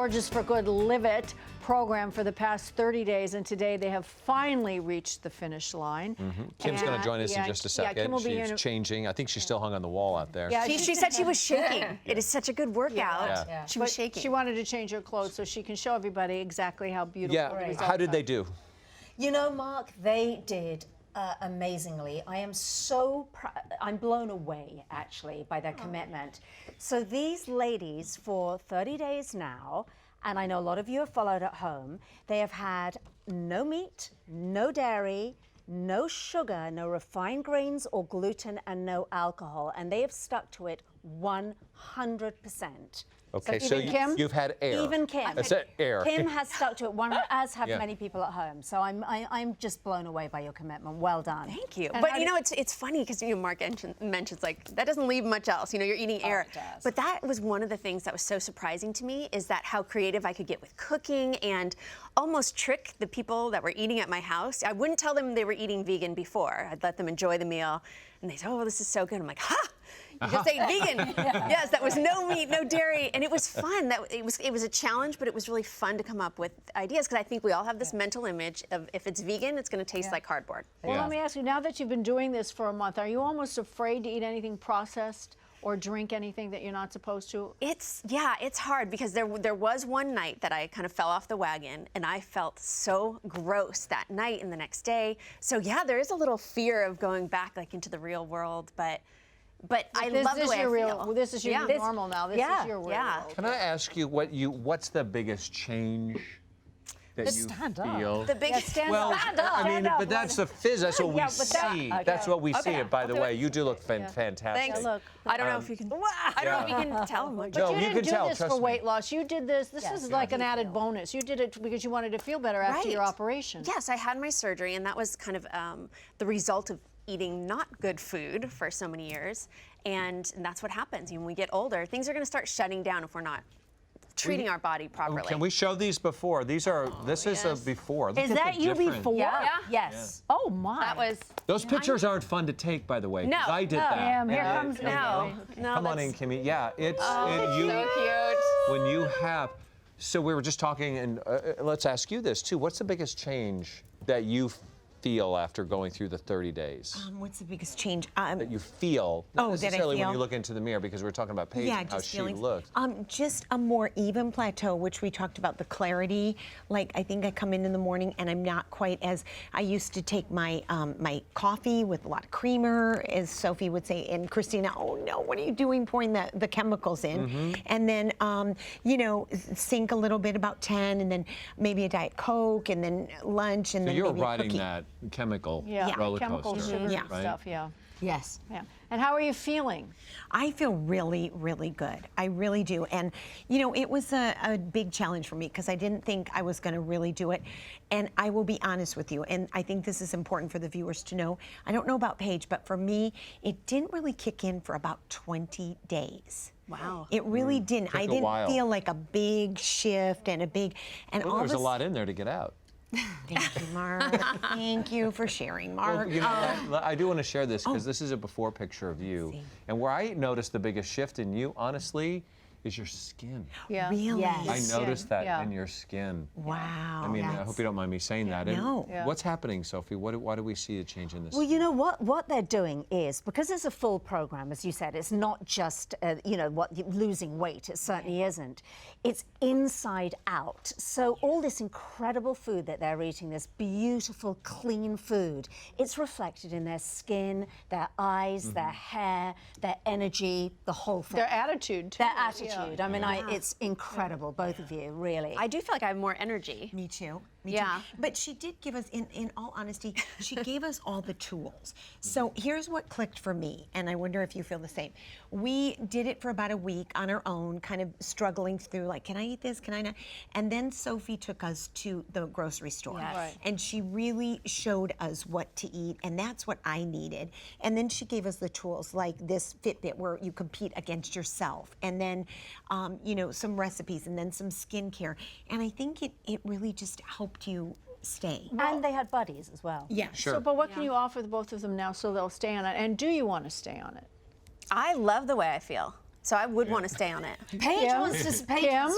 Gorgeous for Good Live It program for the past 30 days, and today they have finally reached the finish line. Kim's going to join us in just a second. Kim will be She's changing. I think she's still hung on the wall out there. Yeah, she said she was shaking. It is such a good workout. Yeah. She was shaking. She wanted to change her clothes so she can show everybody exactly how beautiful the results How did are. they do? You know, Mark, they did amazingly. I am so I'm blown away, actually, by their commitment. So these ladies, for 30 days now, and I know a lot of you have followed at home, they have had no meat, no dairy, no sugar, no refined grains or gluten, and no alcohol. And they have stuck to it 100%. Okay, So so even Kim? you've had air. Even Kim. That's it, air. Kim has stuck to it, as have Yeah. many people at home. So I'm just blown away by your commitment. Well done. Thank you. And But how you know, it's funny because Mark mentions like that doesn't leave much else. You know, you're eating air. It does. But that was one of the things that was so surprising to me is that how creative I could get with cooking and almost trick the people that were eating at my house. I wouldn't tell them they were eating vegan before. I'd let them enjoy the meal, and they said, "Oh, this is so good." I'm like, "Ha! You just ate vegan." Yes, that was no meat, no dairy, and it was fun. It was a challenge, but it was really fun to come up with ideas because I think we all have this mental image of if it's vegan, it's going to taste like cardboard. Well, let me ask you, now that you've been doing this for a month, are you almost afraid to eat anything processed or drink anything that you're not supposed to? It's hard because there was one night that I kind of fell off the wagon and I felt so gross that night and the next day. So yeah, there is a little fear of going back like into the real world, but I love the way I feel. This is your normal now. This is your real world. Can I ask you what's the biggest change that you feel? The biggest stand up. Stand up. I mean, Stand up. but that's the fizz. That's what we Yeah, but that- see. okay. That's what we see. Okay, And by I'll the do way, it. you do look fantastic. Thanks. Yeah, look. I don't know if you can. I don't know if you can tell. But No, you you didn't can do tell, this trust for me. weight loss. You did this. This was like an added bonus. You did it because you wanted to feel better after your Right. operation. Yes, I had my surgery, and that was kind of the result of eating not good food for so many years. And that's what happens. When we get older, things are going to start shutting down if we're not treating our body properly. Can we show these before? This is a before. Look Is at that the you difference. before? Yeah. Yes. Oh my. That was. Those pictures aren't fun to take, by the way. 'cause No. I did that. Damn, here And comes No. Come on in, Kimmy. Yeah, it's you. So cute. When you have, so we were just talking, and let's ask you this too. What's the biggest change that you feel after going through the 30 days? What's the biggest change? That you feel, not Oh, that I necessarily when feel? you look into the mirror, because we're talking about Paige and how just she feelings. looks. Just a more even plateau, which we talked about, the clarity. Like, I think I come in the morning and I'm not quite as, I used to take my my coffee with a lot of creamer, as Sophie would say, and Christina, oh no, what are you doing pouring the chemicals in? And then, you know, sink a little bit about 10, and then maybe a Diet Coke, and then lunch, and So then you're maybe a riding cookie. that chemical Yeah, roller chemical coaster, sugar Yeah. right? stuff. Yeah. Yes. Yeah. And how are you feeling? I feel really, really good. I really do. And, you know, it was a big challenge for me because I didn't think I was going to really do it. And I will be honest with you, and I think this is important for the viewers to know. I don't know about Paige, but for me, it didn't really kick in for about 20 days. Wow. It really didn't. Took I a didn't while. feel like a big shift and Well, all there's a of lot in there to get out. Thank you, Mark. Thank you for sharing, Mark. You know, I do want to share this because this is a before picture of you. And where I noticed the biggest shift in you, honestly, is your skin. Yeah. Really? Yes. I noticed that Yeah. in your skin. Wow. I mean, I hope you don't mind me saying that. And No. Yeah. What's happening, Sophie? Why do we see a change in this? Well, you know what they're doing is, because it's a full program, as you said, it's not just you know, losing weight. It certainly isn't. It's inside out. So all this incredible food that they're eating, this beautiful, clean food, it's reflected in their skin, their eyes, their hair, their energy, the whole thing. Their attitude, too. Their attitude. Yeah. I mean, it's incredible, both of you, really. I do feel like I have more energy. Me too. Me Yeah. too. But she did give us, in all honesty, she gave us all the tools. So here's what clicked for me, and I wonder if you feel the same. We did it for about a week on our own, kind of struggling through, like, can I eat this? Can I not? And then Sophie took us to the grocery store. Yes. Right. And she really showed us what to eat, and that's what I needed. And then she gave us the tools, like this Fitbit, where you compete against yourself, and then, you know, some recipes, and then some skincare. And I think it really just helped you stay. And they had buddies as well. Yeah. Sure. So, but what can you offer the both of them now so they'll stay on it? And do you want to stay on it? I love the way I feel. So I would want to stay on it. Paige wants to. Kim,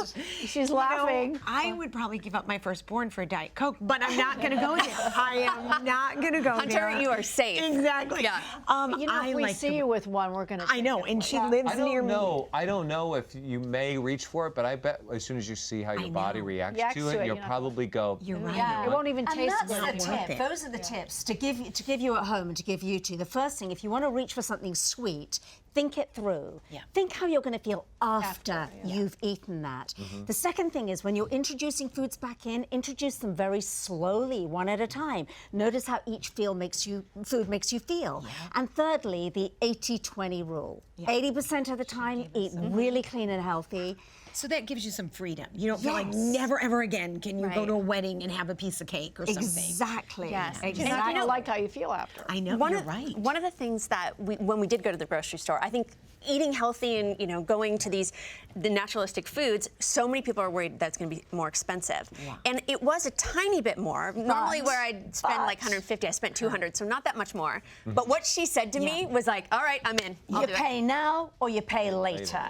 she's laughing. I would probably give up my firstborn for a Diet Coke, but I'm not going to go there. I am not going to go Hunter, there. you are safe. Exactly. Yeah. You know, I if we like see the- you with one, we're going to. I know, and she lives near me. I don't know if you may reach for it, but I bet as soon as you see how your body reacts Reacts to to it, it, you'll you know. probably go. You're right. Yeah. It won't even And taste that's good. the worth tip. it. Those are the tips to give you at home and to give you to. The first thing, if you want to reach for something sweet, think it through. Yeah. Think how you're going to feel after you've eaten that. The second thing is when you're introducing foods back in, introduce them very slowly, one at a time. Notice how each food makes you feel. And thirdly, the 80-20 rule. 80% of the time, eat really clean and healthy. So that gives you some freedom. You don't feel like never, ever again can you go Right. to a wedding and have a piece of cake or something. Exactly. Yes. You're not going to like how you feel after. I know, One you're of, right. One of the things that when we did go to the grocery store, I think eating healthy and going to the naturalistic foods, so many people are worried that's going to be more expensive. Yeah. And it was a tiny bit more. Normally where I'd spend like 150, I spent 200, so not that much more. But what she said to me was like, all right, I'm in. I'll You do it. pay now or you pay later.